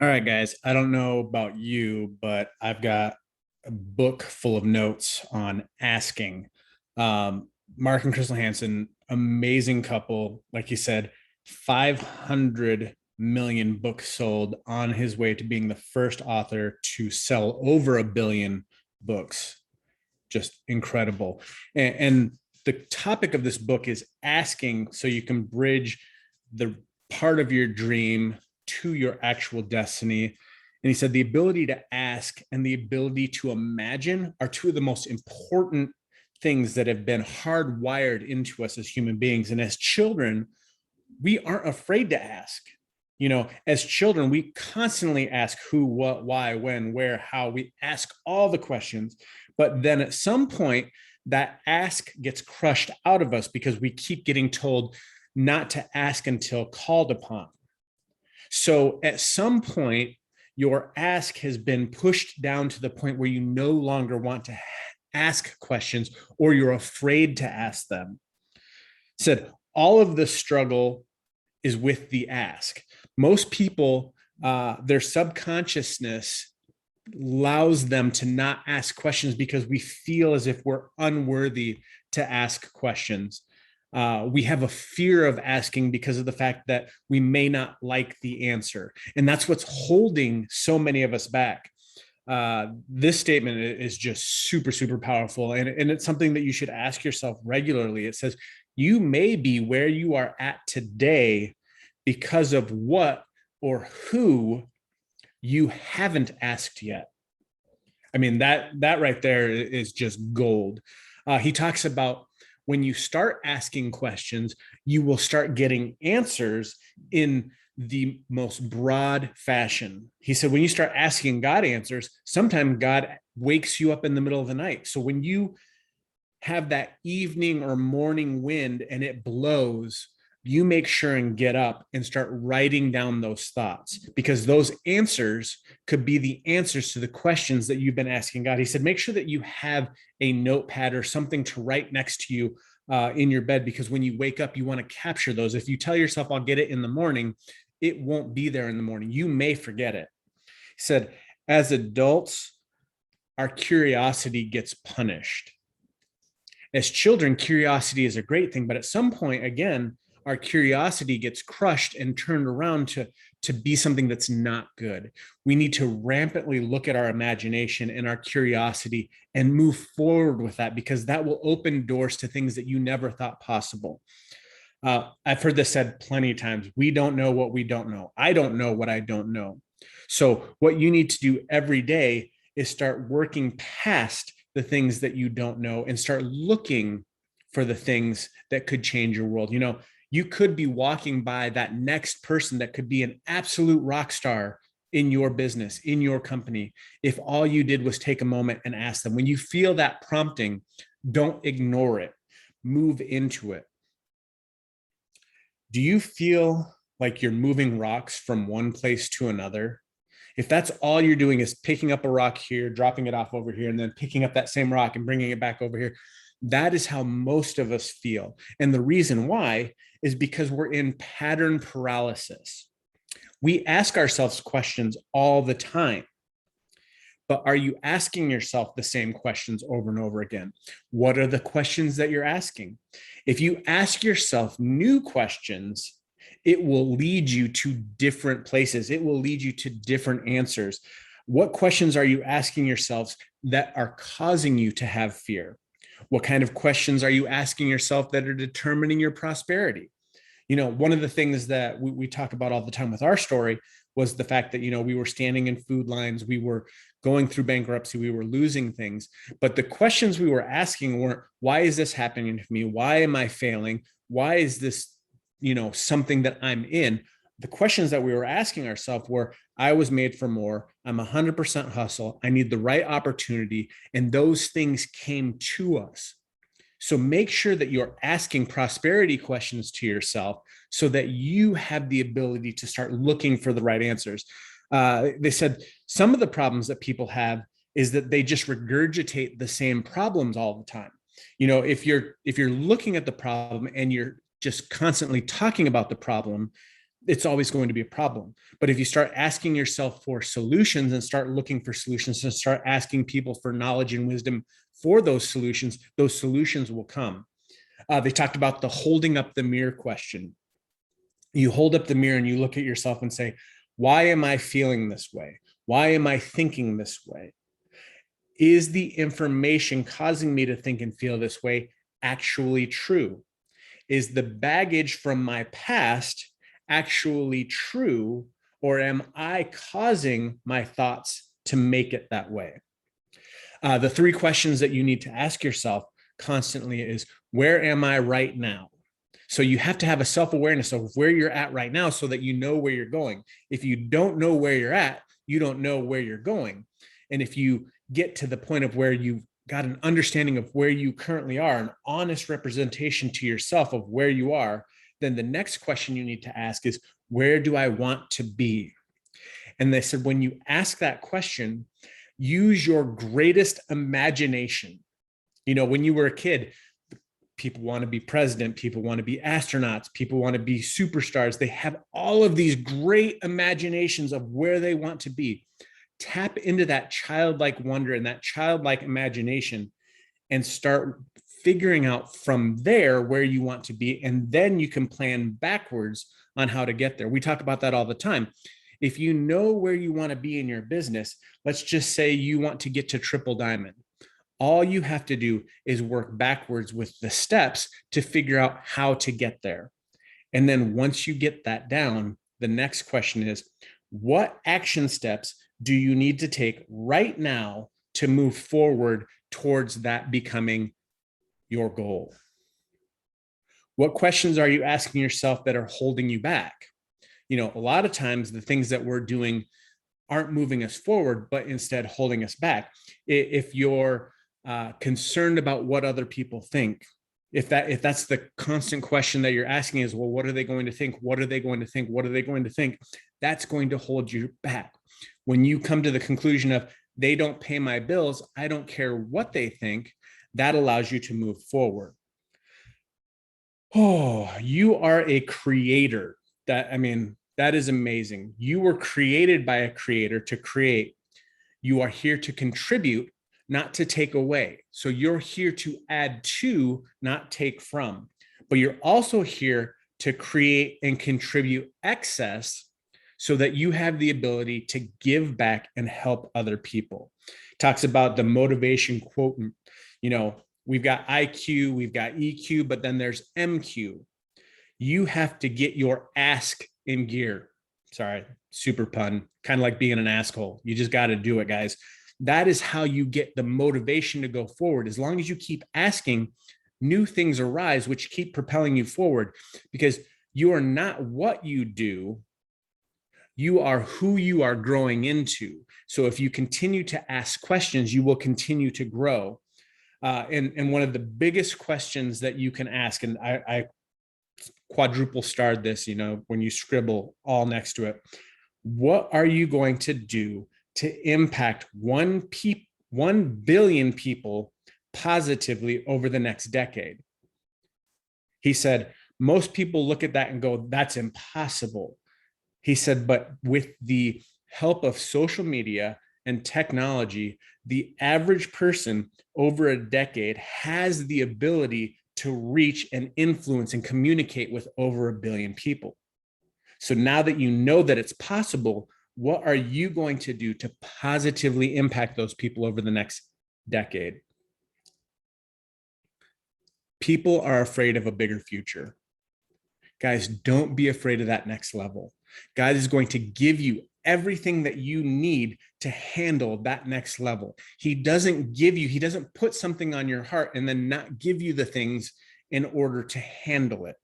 All right, guys. I don't know about you, but I've got a book full of notes on asking. Mark and Crystal Hansen, amazing couple. Like you said, 500 million books sold, on his way to being the first author to sell over a billion books. Just incredible. And the topic of this book is asking so you can bridge the part of your dream to your actual destiny. And he said the ability to ask and the ability to imagine are two of the most important things that have been hardwired into us as human beings. And as children, we aren't afraid to ask. As children, we constantly ask who, what, why, when, where, how. We ask all the questions. But then at some point, that ask gets crushed out of us because we keep getting told not to ask until called upon. So at some point, your ask has been pushed down to the point where you no longer want to ask questions, or you're afraid to ask them. Said all of the struggle is with the ask. Most people, their subconsciousness allows them to not ask questions because we feel as if we're unworthy to ask questions. We have a fear of asking because of the fact that we may not like the answer. And that's what's holding so many of us back. This statement is just super, super powerful. And it's something that you should ask yourself regularly. It says, you may be where you are at today because of what or who you haven't asked yet. I mean, that right there is just gold. He talks about when you start asking questions, you will start getting answers in the most broad fashion. He said, when you start asking God answers, sometimes God wakes you up in the middle of the night. So when you have that evening or morning wind and it blows, you make sure and get up and start writing down those thoughts, because those answers could be the answers to the questions that you've been asking God. He said, make sure that you have a notepad or something to write next to you in your bed, because when you wake up, you want to capture those. If you tell yourself, I'll get it in the morning, it won't be there in the morning. You may forget it. He said, as adults, our curiosity gets punished. As children, curiosity is a great thing, but at some point, again, our curiosity gets crushed and turned around to be something that's not good. We need to rampantly look at our imagination and our curiosity and move forward with that, because that will open doors to things that you never thought possible. I've heard this said plenty of times. We don't know what we don't know. I don't know what I don't know. So what you need to do every day is start working past the things that you don't know and start looking for the things that could change your world. You could be walking by that next person that could be an absolute rock star in your business, in your company, if all you did was take a moment and ask them. When you feel that prompting, don't ignore it. Move into it. Do you feel like you're moving rocks from one place to another? If that's all you're doing is picking up a rock here, dropping it off over here, and then picking up that same rock and bringing it back over here, that is how most of us feel. And the reason why is because we're in pattern paralysis. We ask ourselves questions all the time, but are you asking yourself the same questions over and over again? What are the questions that you're asking? If you ask yourself new questions, it will lead you to different places. It will lead you to different answers. What questions are you asking yourselves that are causing you to have fear? What kind of questions are you asking yourself that are determining your prosperity? One of the things that we talk about all the time with our story was the fact that, we were standing in food lines, we were going through bankruptcy, we were losing things. But the questions we were asking weren't, why is this happening to me? Why am I failing? Why is this, something that I'm in? The questions that we were asking ourselves were, I was made for more. I'm 100% hustle. I need the right opportunity. And those things came to us. So make sure that you're asking prosperity questions to yourself so that you have the ability to start looking for the right answers. They said some of the problems that people have is that they just regurgitate the same problems all the time. If you're looking at the problem and you're just constantly talking about the problem, it's always going to be a problem. But if you start asking yourself for solutions and start looking for solutions and start asking people for knowledge and wisdom for those solutions will come. They talked about the holding up the mirror question. You hold up the mirror and you look at yourself and say, why am I feeling this way? Why am I thinking this way? Is the information causing me to think and feel this way actually true? Is the baggage from my past actually true, or am I causing my thoughts to make it that way? The three questions that you need to ask yourself constantly is, where am I right now? So you have to have a self-awareness of where you're at right now so that you know where you're going. If you don't know where you're at, you don't know where you're going. And if you get to the point of where you've got an understanding of where you currently are, an honest representation to yourself of where you are, then the next question you need to ask is, where do I want to be? And they said, when you ask that question, use your greatest imagination. You know, when you were a kid, people want to be president, people want to be astronauts, people want to be superstars. They have all of these great imaginations of where they want to be. Tap into that childlike wonder and that childlike imagination and start figuring out from there where you want to be. And then you can plan backwards on how to get there. We talk about that all the time. If you know where you want to be in your business, let's just say you want to get to triple diamond. All you have to do is work backwards with the steps to figure out how to get there. And then once you get that down, the next question is, what action steps do you need to take right now to move forward towards that becoming your goal? What questions are you asking yourself that are holding you back? You know, a lot of times the things that we're doing aren't moving us forward, but instead holding us back. If you're concerned about what other people think, if that's the constant question that you're asking is, well, what are they going to think? What are they going to think? What are they going to think? That's going to hold you back. When you come to the conclusion of, they don't pay my bills, I don't care what they think, that allows you to move forward. Oh, you are a creator. That is amazing. You were created by a creator to create. You are here to contribute, not to take away. So you're here to add to, not take from. But you're also here to create and contribute excess so that you have the ability to give back and help other people. Talks about the motivation quotient. You know, we've got IQ, we've got EQ, but then there's MQ. You have to get your ask in gear. Sorry, super pun, kind of like being an asshole. You just got to do it, guys. That is how you get the motivation to go forward. As long as you keep asking, new things arise, which keep propelling you forward, because you are not what you do. You are who you are growing into. So if you continue to ask questions, you will continue to grow. And one of the biggest questions that you can ask, and I quadruple starred this, you know, when you scribble all next to it, what are you going to do to impact 1 billion people positively over the next decade? He said, most people look at that and go, that's impossible. He said, but with the help of social media and technology, the average person over a decade has the ability to reach and influence and communicate with over 1 billion people. So now that you know that it's possible, what are you going to do to positively impact those people over the next decade? People are afraid of a bigger future. Guys, don't be afraid of that next level. God is going to give you everything that you need to handle that next level. He doesn't put something on your heart and then not give you the things in order to handle it.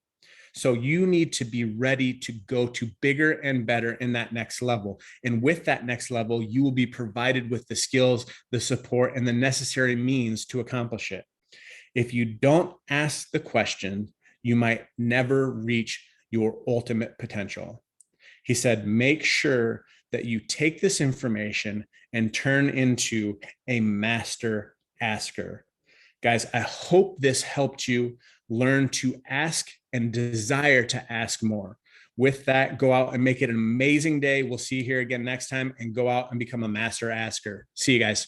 So you need to be ready to go to bigger and better in that next level. And with that next level, you will be provided with the skills, the support, and the necessary means to accomplish it. If you don't ask the question, you might never reach your ultimate potential. He said, make sure that you take this information and turn into a master asker. Guys, I hope this helped you learn to ask and desire to ask more. With that, go out and make it an amazing day. We'll see you here again next time, and go out and become a master asker. See you guys.